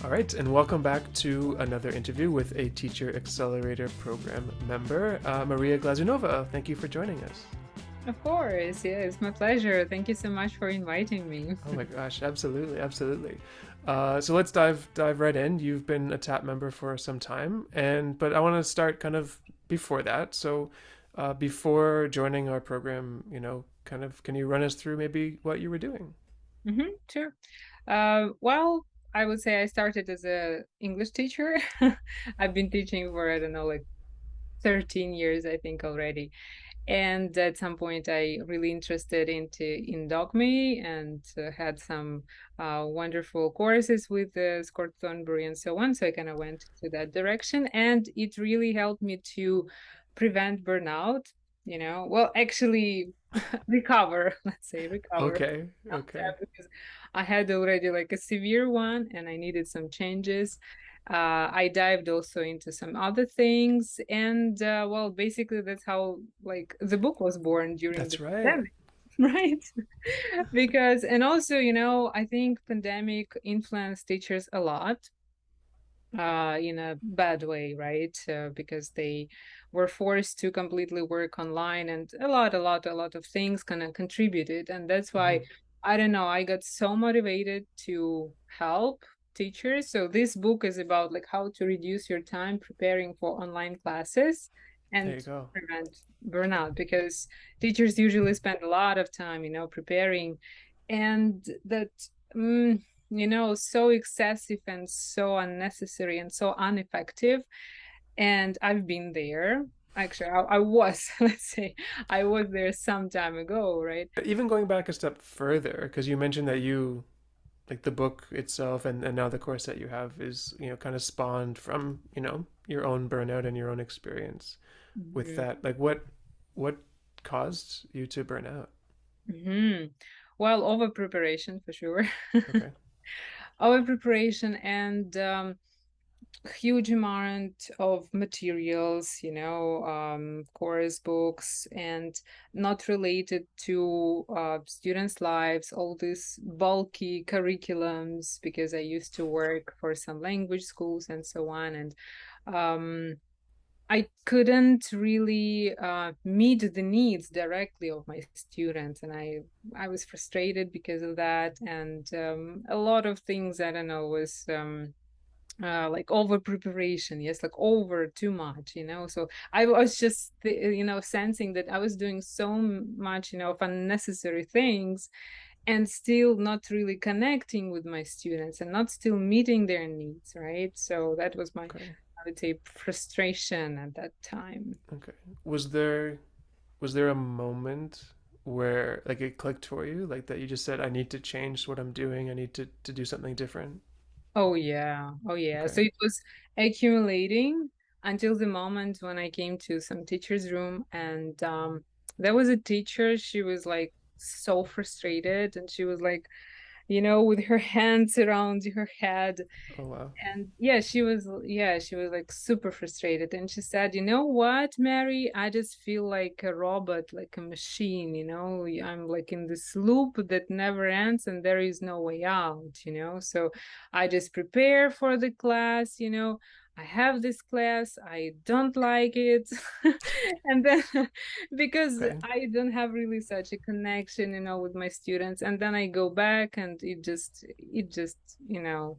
All right, and welcome back to another interview with a Teacher Accelerator program member, Maria Glazunova. Thank you for joining us. Of course, yeah, it's my pleasure. Thank you so much for inviting me. Oh my gosh, absolutely, absolutely. So let's dive right in. You've been a TAP member for some time, but I want to start kind of before that. So before joining our program, kind of, can you run us through maybe what you were doing? Sure. Well, I would say I started as a English teacher. I've been teaching for, I don't know, like 13 years, I think already. And at some point, I really interested in Dogme and had some wonderful courses with Scott Thornbury and so on. So I kind of went to that direction, and it really helped me to prevent burnout. Well, actually, recover. Let's say recover Okay, from okay. that because I had already like a severe one, and I needed some changes. I dived also into some other things, and well, basically that's how like the book was born during the That's right. pandemic, right? Because and also, I think pandemic influenced teachers a lot, in a bad way, right? Because they were forced to completely work online, and a lot of things kind of contributed, and that's why Mhm. I don't know. I got so motivated to help teachers. So this book is about like how to reduce your time preparing for online classes There and you go. prevent burnout because teachers usually spend a lot of time, preparing, and that. So excessive and so unnecessary and so ineffective. And I've been there. Actually, I was, let's say, I was there some time ago, right? Even going back a step further, because you mentioned that you like the book itself and now the course that you have is kind of spawned from your own burnout and your own experience with Mhm. that. Like what caused you to burn out? hmm Well, over preparation for sure. Okay. Over preparation and huge amount of materials, course books, and not related to students' lives, all these bulky curriculums, because I used to work for some language schools and so on. And um, I couldn't really meet the needs directly of my students, and I was frustrated because of that, and a lot of things I don't know was like over preparation, yes, like over too much, so I was just sensing that I was doing so much, of unnecessary things, and still not really connecting with my students and not still meeting their needs, right? So that was my, Okay. I would say, frustration at that time. Okay. Was there a moment where like it clicked for you, like that you just said, I need to change what I'm doing, I need to do something different? Oh yeah, oh yeah. Okay. So it was accumulating until the moment when I came to some teacher's room, and there was a teacher. She was like so frustrated, and she was like, with her hands around her head. Oh wow. And yeah, she was like super frustrated. And she said, "You know what, Mary? I just feel like a robot, like a machine, I'm like in this loop that never ends and there is no way out. So I just prepare for the class. I have this class, I don't like it." And then because Okay. I don't have really such a connection, with my students, and then I go back and it just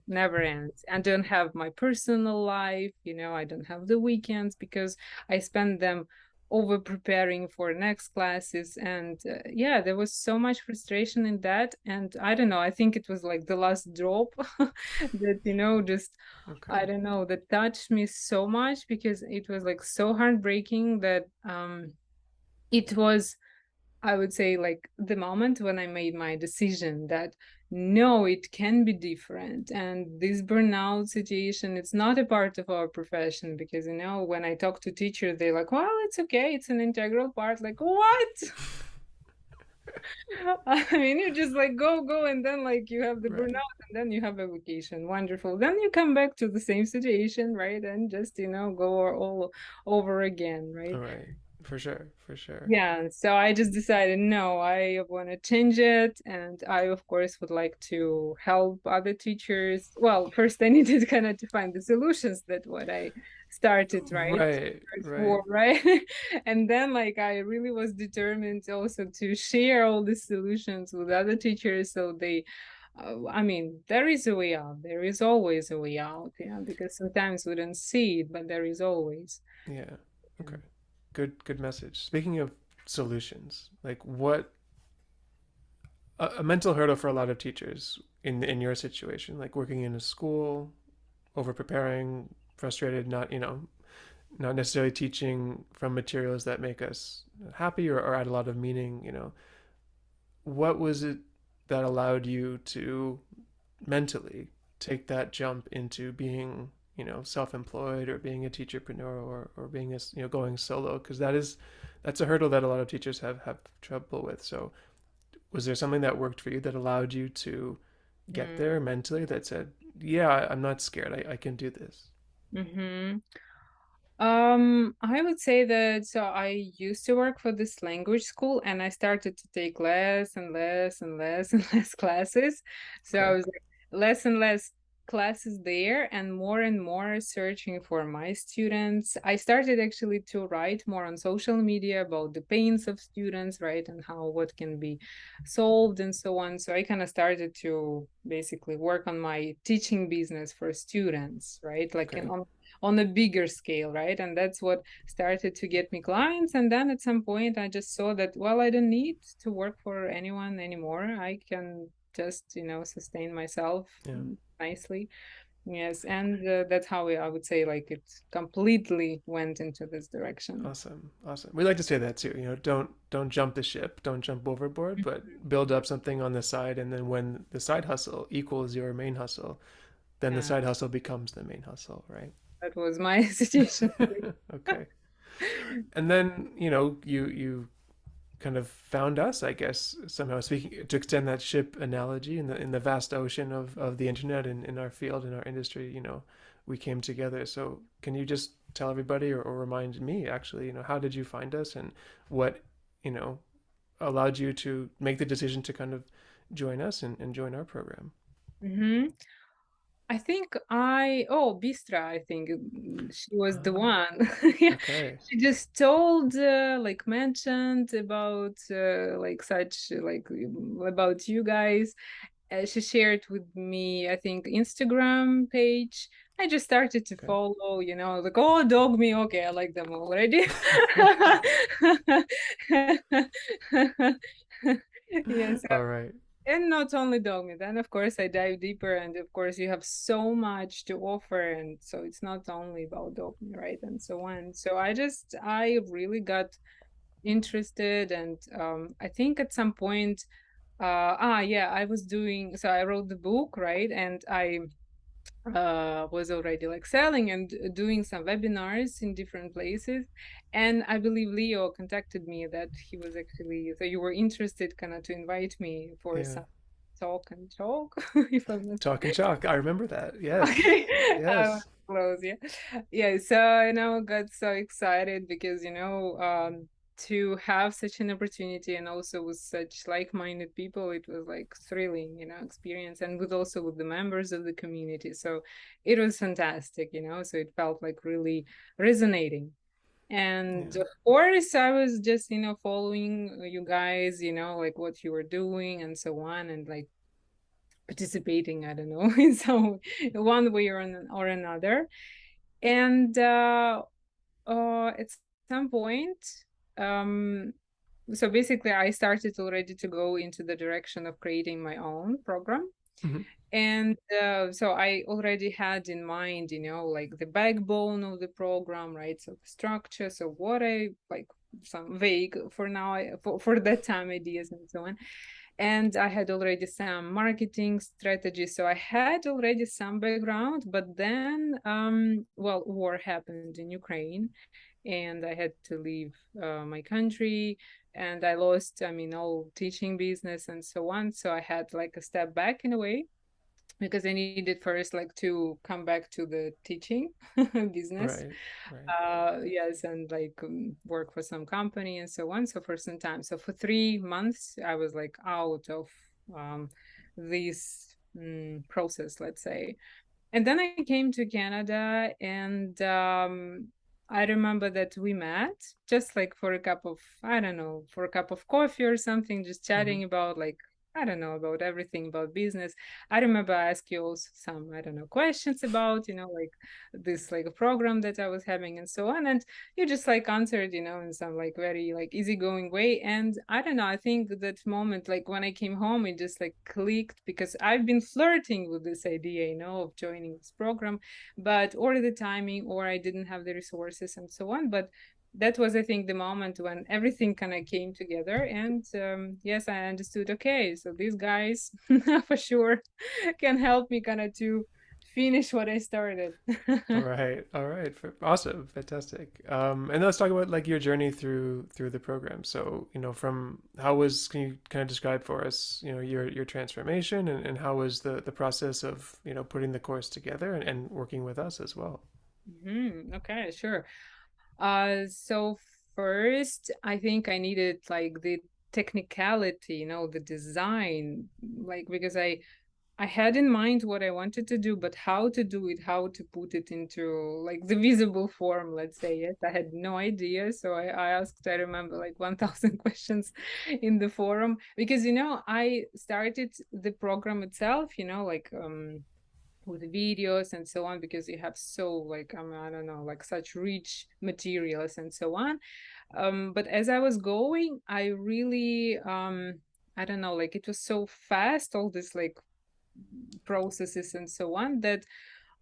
never ends. I don't have my personal life, I don't have the weekends because I spend them over preparing for next classes. And yeah, there was so much frustration in that, and I don't know, I think it was like the last drop that just I Okay. don't know, that touched me so much because it was like so heartbreaking that it was, I would say, like the moment when I made my decision that no, it can be different. And this burnout situation, it's not a part of our profession because, when I talk to teachers, they're like, well, it's okay. It's an integral part. Like, what? I mean, you just like go, and then like you have the Right. burnout, and then you have a vacation. Wonderful. Then you come back to the same situation, right? And just, go all over again, All right? right. For sure, for sure. Yeah, so I just decided, no, I want to change it. And I, of course, would like to help other teachers. Well, first I needed kind of to find the solutions that what I started, right? Right, right. For, right? And then like I really was determined also to share all the solutions with other teachers so they I mean, there is a way out. There is always a way out, yeah, because sometimes we don't see it, but there is always. Yeah. Okay. Yeah. Good message. Speaking of solutions, like what a mental hurdle for a lot of teachers in your situation, like working in a school, over preparing, frustrated, not, not necessarily teaching from materials that make us happy or add a lot of meaning, what was it that allowed you to mentally take that jump into being, self-employed or being a teacherpreneur or being a, going solo? Because that's a hurdle that a lot of teachers have trouble with. So was there something that worked for you that allowed you to get Mm. there mentally, that said, yeah, I'm not scared, I can do this? Mm-hmm. I would say that so I used to work for this language school and I started to take less and less and less and less classes. So I Okay. was like less and less classes there and more searching for my students. I started actually to write more on social media about the pains of students, right? And how what can be solved and so on. So I kind of started to basically work on my teaching business for students, right? Like Okay. on a bigger scale, right? And that's what started to get me clients. And then at some point, I just saw that, well, I don't need to work for anyone anymore. I can just, sustain myself Yeah. nicely. Yes. And that's how I would say, like, it completely went into this direction. Awesome. Awesome. We like to say that too. Don't jump the ship, don't jump overboard, but build up something on the side, and then when the side hustle equals your main hustle, then the Yeah, side hustle becomes the main hustle, right? that was my situation. Okay. And then, you kind of found us, I guess, somehow, speaking to extend that ship analogy in the vast ocean of the internet in our field, in our industry, we came together. So can you just tell everybody or remind me actually, how did you find us and what, you know, allowed you to make the decision to kind of join us and join our program? Hmm. I think Bistra, I think she was the Ah, one. Yeah. okay. She just told, like mentioned about like such like about you guys. She shared with me, I think, Instagram page. I just started to Okay. follow, like, oh, Dogme, okay, I like them already. Yes, All right. and not only Dogme, then of course I dive deeper, and of course you have so much to offer, and so it's not only about Dogme, right, and so on. So I really got interested, and I think at some point, yeah, I was doing. So I wrote the book, right, and I was already like selling and doing some webinars in different places. And I believe Leo contacted me that he was actually, so you were interested kind of to invite me for Yeah. some talk and talk, if I'm not. Talk and chalk. I remember that. Yes. Okay. Yes. Close, yeah. Yeah, so I now got so excited because, to have such an opportunity and also with such like-minded people, it was like thrilling, experience and with also with the members of the community. So it was fantastic, so it felt like really resonating. And Yeah. of course, I was just, following you guys, like what you were doing and so on, and like participating, I don't know, in some one way or another. And at some point, um, so basically, I started already to go into the direction of creating my own program. Hmm. And so I already had in mind, like the backbone of the program, right? So the structure, so what I like, some vague for now, for that time ideas and so on. And I had already some marketing strategies. So I had already some background, but then, well, war happened in Ukraine and I had to leave my country and I lost, I mean, all teaching business and so on. So I had like a step back in a way. because I needed first like to come back to the teaching business. Right. Right. Yes, and like work for some company and so on. So for some time, so for 3 months, I was like out of this process, let's say. And then I came to Canada, and I remember that we met just like for a cup of, I don't know, for a cup of coffee or something, just Mm-hmm. chatting about like, I don't know, about everything about business. I remember I asked you also some, I don't know, questions about, like this like a program that I was having and so on. And you just like answered, in some like very like easygoing way. And I don't know, I think that moment, like when I came home, it just like clicked, because I've been flirting with this idea, of joining this program, but or the timing, or I didn't have the resources and so on. But that was, I think, the moment when everything kind of came together. And yes, I understood, okay, so these guys for sure can help me kind of to finish what I started. All right. All right. Awesome. Fantastic. And let's talk about like your journey through the program. So, from can you kind of describe for us, your transformation, and how was the process of, putting the course together, and working with us as well? Okay, sure. So first, I think I needed like the technicality, the design, like because I had in mind what I wanted to do, but how to do it, how to put it into like the visible form, let's say. Yes, I had no idea. So I asked, I remember like 1,000 questions in the forum, because, I started the program itself, like with videos and so on, because you have so like I don't know, like such rich materials and so on. But as I was going, I really I don't know, like it was so fast, all this like processes and so on, that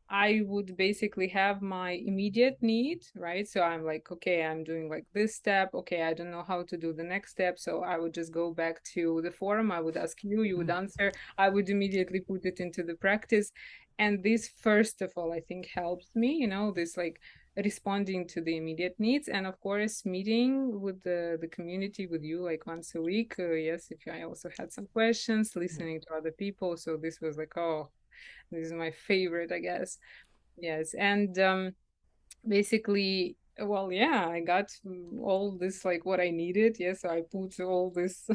I would basically have my immediate need, right? So I'm like, okay, I'm doing like this step. Okay, I don't know how to do the next step. So I would just go back to the forum. I would ask you, you would answer. I would immediately put it into the practice. And this, first of all, I think helps me, this like responding to the immediate needs. And of course, meeting with the community with you like once a week. Yes, if I also had some questions, listening to other people. So this was like, oh, this is my favorite, I guess. Yes. And basically, well, yeah, I got all this like what I needed. Yes, so I put all this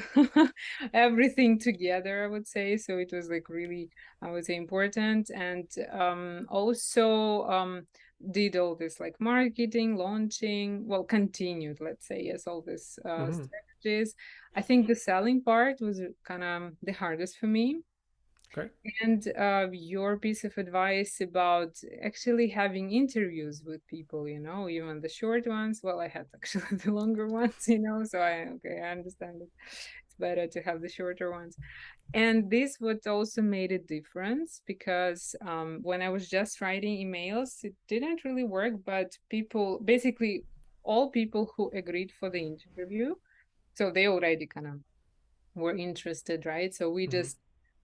everything together, I would say. So it was like really, I would say, important. And also did all this like marketing, launching, well, continued, let's say, yes, all this Mm-hmm. strategies. I think the selling part was kind of the hardest for me. Great. And your piece of advice about actually having interviews with people, even the short ones. Well, I had actually the longer ones, so okay, I understand it. It's better to have the shorter ones. And this would also made a difference, because when I was just writing emails, it didn't really work, but people, basically all people who agreed for the interview, so they already kind of were interested, right? So we Mm-hmm. just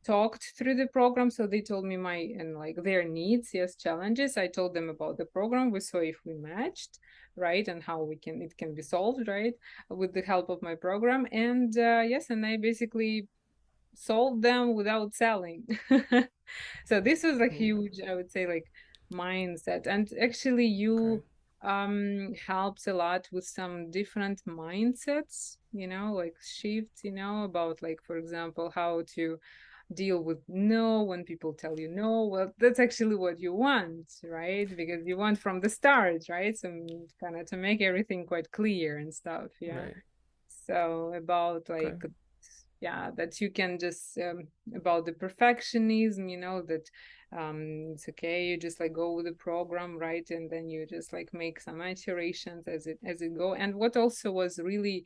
talked through the program. So they told me my and like their needs, yes, challenges. I told them about the program. We saw if we matched, right, and how it can be solved, right, with the help of my program. And yes, and I basically sold them without selling. So this was a Cool. huge, I would say, like mindset. And actually Okay. you helps a lot with some different mindsets, like shifts, about like, for example, how to deal with no when people tell you no. Well, that's actually what you want, right? Because you want from the start, right? So kind of to make everything quite clear and stuff. Yeah. Right. So about Okay. like, yeah, that you can just about the perfectionism, that it's okay, you just like go with the program, right, and then you just like make some iterations as it go. And what also was really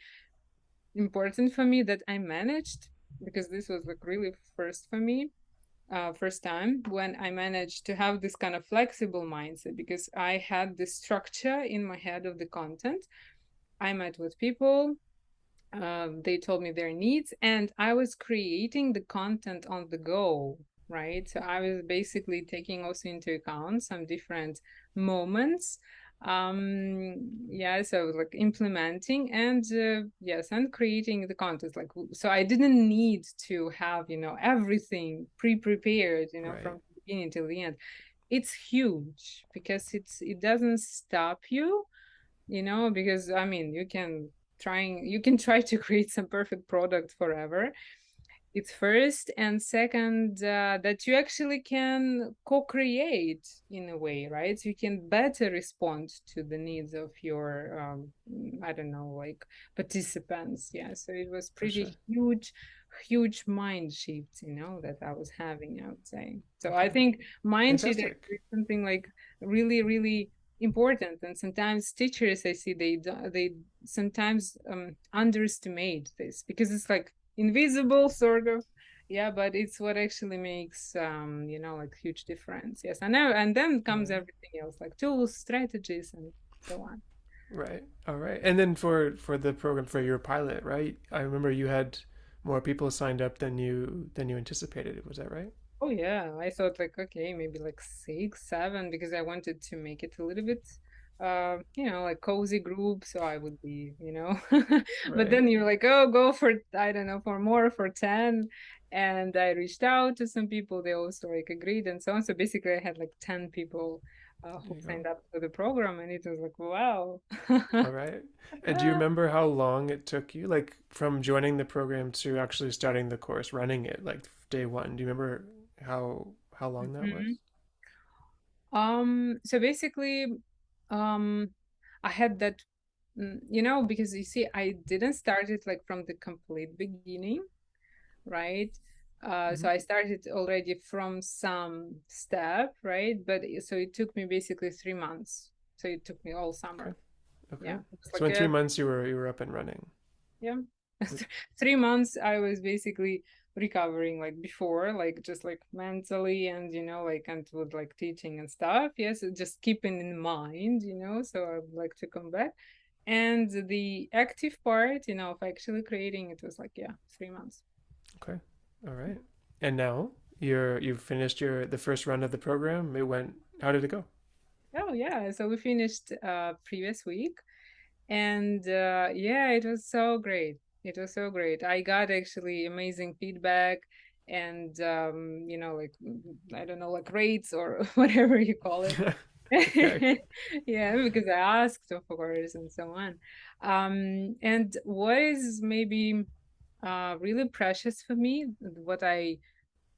important for me, that I managed, because this was like really first for me, first time when I managed to have this kind of flexible mindset, because I had this structure in my head of the content. I met with people, they told me their needs, and I was creating the content on the go, right? So I was basically taking also into account some different moments, Yeah, so like implementing and yes, and creating the content. Like, so I didn't need to have, everything pre-prepared, Right. from the beginning till the end. It's huge because it doesn't stop you, because I mean, you can try to create some perfect product forever. It's first, and second, that you actually can co-create in a way, right? So you can better respond to the needs of your I don't know, like, participants. Yeah, so it was For sure. pretty huge mind shift, that I was having, I would say. So I Okay. think mind shift Fantastic. actually is something like really really important. And sometimes teachers, I see, they sometimes underestimate this because it's like invisible sort of. Yeah, but it's what actually makes like huge difference. Yes, I know. And then All comes right. everything else, like tools, strategies, and so on. Right. All right. And then for the program for your pilot, right? I remember you had more people signed up than you anticipated. Was that right? Oh yeah, I thought like, okay, maybe like 6, 7, because I wanted to make it a little bit, like cozy group, so I would be, But Right. then you're like, oh, go for, I don't know, for more, for 10. And I reached out to some people, they also like agreed and so on. So basically, I had like 10 people There who you go. signed up for the program, and it was like, wow. All right. And do you remember how long it took you, like from joining the program to actually starting the course, running it, like day one? Do you remember how long that was? Mhm. So basically, um, I had that, because you see, I didn't start it like from the complete beginning, right? Hmm. So I started already from some step, right? But so it took me basically 3 months. So it took me all Okay. summer. Okay. Yeah, it's So like in 3 months you were up and running. yeah. 3 months I was basically recovering, like before, like just like mentally and like and with like teaching and stuff. Yes, just keeping in mind, so I would like to come back. And the active part, of actually creating, it was like, yeah, 3 months. Okay. All right. And now you've finished the first run of the program. It went. How did it go? Oh yeah, so we finished previous week. And yeah, it was so great. It was so great. I got actually amazing feedback and like, I don't know, like rates or whatever you call it. Okay. Yeah, because I asked, of course, and so on. And what is maybe really precious for me, what I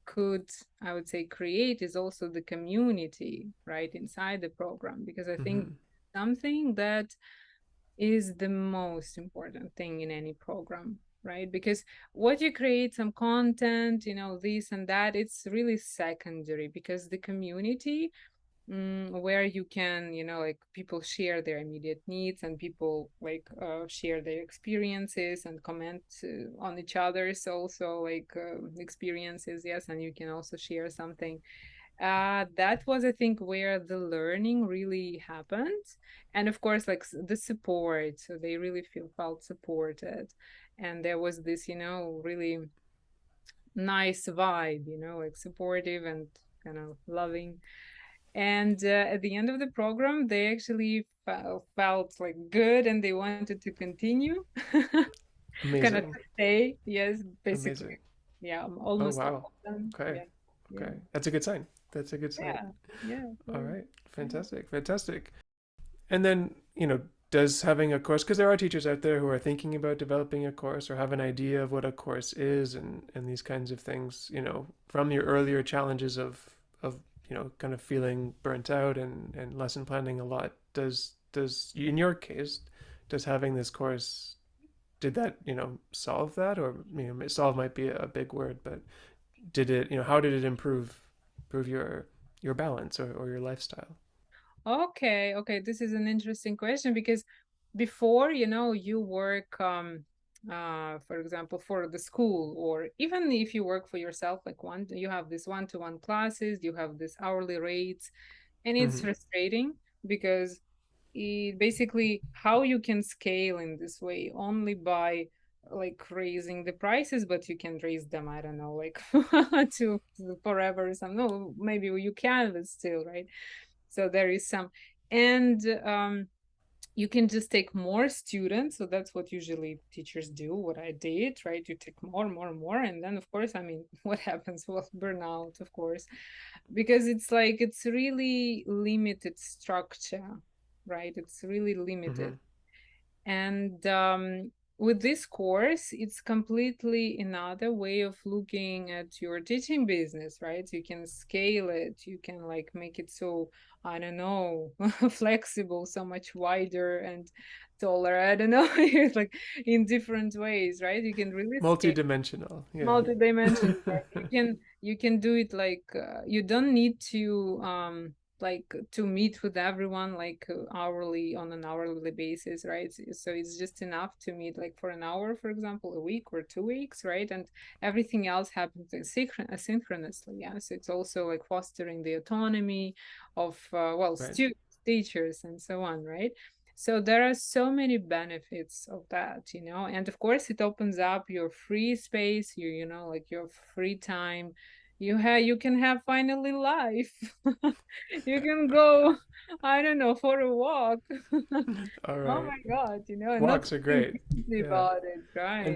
could, I would say, create, is also the community right inside the program, because I think Hmm. something that is the most important thing in any program, right? Because what you create, some content, this and that, it's really secondary, because the community, where you can, like, people share their immediate needs, and people like share their experiences and comment on each other's also like experiences. Yes, and you can also share something. That was, I think, where the learning really happened. And of course, like the support. So they really felt supported. And there was this, really nice vibe, like supportive and kind of loving. And at the end of the program, they actually felt like good and they wanted to continue, kind of Amazing. stay. Yes, basically. Amazing. Yeah, Oh almost all wow. of them. Okay. Yeah. Yeah. Okay. That's a good sign. That's a good sign. Yeah. Yeah. All Very. right. Yeah. Fantastic. Fantastic. And then, does having a course, because there are teachers out there who are thinking about developing a course or have an idea of what a course is and these kinds of things, from your earlier challenges of, kind of feeling burnt out and lesson planning a lot, in your case, does having this course, did that, solve that? Or, solve might be a big word, but did it, how did it improve your balance or your lifestyle? Okay, okay. This is an interesting question because before, you work, for example, for the school, or even if you work for yourself, like you have this one-to-one classes, you have this hourly rates, and it's Hmm. frustrating because it basically, how you can scale in this way only by like raising the prices, but you can raise them, I don't know, like to forever or something. No, maybe you can, but still, right? So there is some. And you can just take more students. So that's what usually teachers do, what I did, right? You take more, more, more. And then, of course, I mean, what happens? Well, burnout, of course, because it's like it's really limited structure, right? It's really limited. Mm-hmm. And with this course, it's completely another way of looking at your teaching business, right? You can scale it, you can like make it so, I don't know, flexible, so much wider and taller. I don't know, it's like in different ways, right? You can really scale Multi-dimensional. Yeah. multi-dimensional, right? You can do it like you don't need to like to meet with everyone like hourly on an hourly basis, right? So it's just enough to meet like for an hour, for example, a week or 2 weeks, right? And everything else happens asynchronously. Yeah, so it's also like fostering the autonomy of well, Right. students, teachers, and so on, right? So there are so many benefits of that, and of course it opens up your free space, like your free time. You can have finally life. You can go, I don't know, for a walk. All Oh right. my God, and not Walks are think great. deeply Yeah. about it, And right?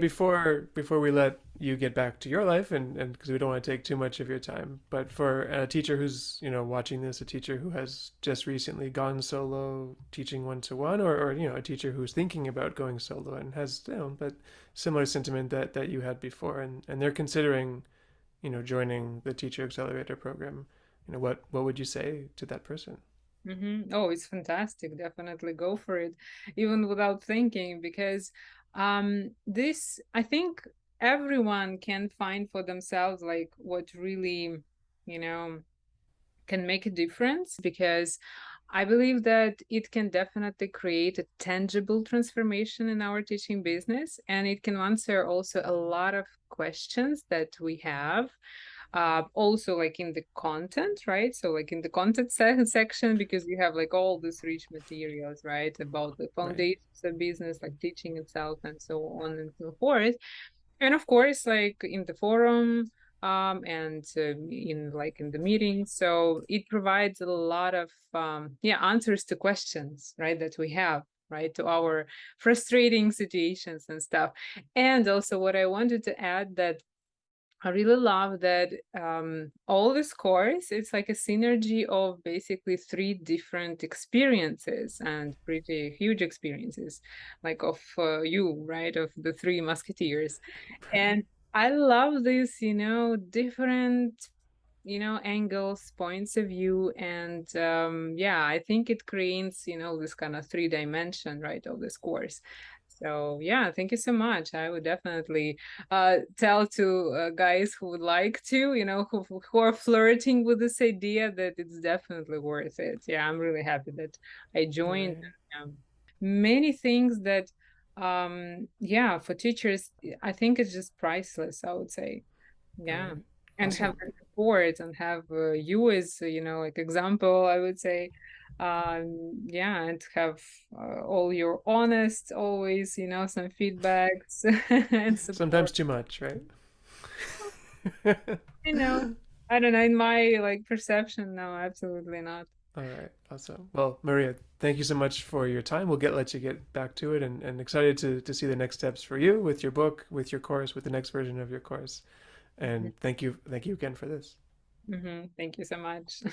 before we let you get back to your life, and because we don't want to take too much of your time, but for a teacher who's watching this, a teacher who has just recently gone solo teaching one to one, or a teacher who's thinking about going solo and has that similar sentiment that you had before, and they're considering joining the Teacher Accelerator program, what would you say to that person? Oh, it's fantastic. Definitely go for it, even without thinking, because this, I think everyone can find for themselves like what really, you know, can make a difference, because I believe that it can definitely create a tangible transformation in our teaching business, and it can answer also a lot of questions that we have, also like in the content, right? So like in the content section, because you have like all these rich materials, right, about the Right. foundations of business, like teaching itself and so on and so forth. And of course, like in the forum, and in like in the meeting, so it provides a lot of yeah, answers to questions, right, that we have, right, to our frustrating situations and stuff. And also what I wanted to add, that I really love that all this course, it's like a synergy of basically three different experiences, and pretty huge experiences, like of you, right, of the three musketeers. Right. And I love this, different, angles, points of view. And yeah, I think it creates, this kind of three dimension, right, of this course. So yeah, thank you so much. I would definitely tell to guys who would like to, who are flirting with this idea, that it's definitely worth it. Yeah, I'm really happy that I joined. Right. Many things that yeah, for teachers, I think it's just priceless, I would say. Yeah. Right. And have Awesome. the support, and have you as, like example, I would say. Yeah, and have all your honest, always, some feedbacks and Sometimes support. too much, right? I know. I don't know, in my like perception, no, absolutely not. All right, awesome. Well, Maria, thank you so much for your time. We'll let you get back to it, and excited to see the next steps for you with your book, with your course, with the next version of your course. And thank you again for this. Thank you so much.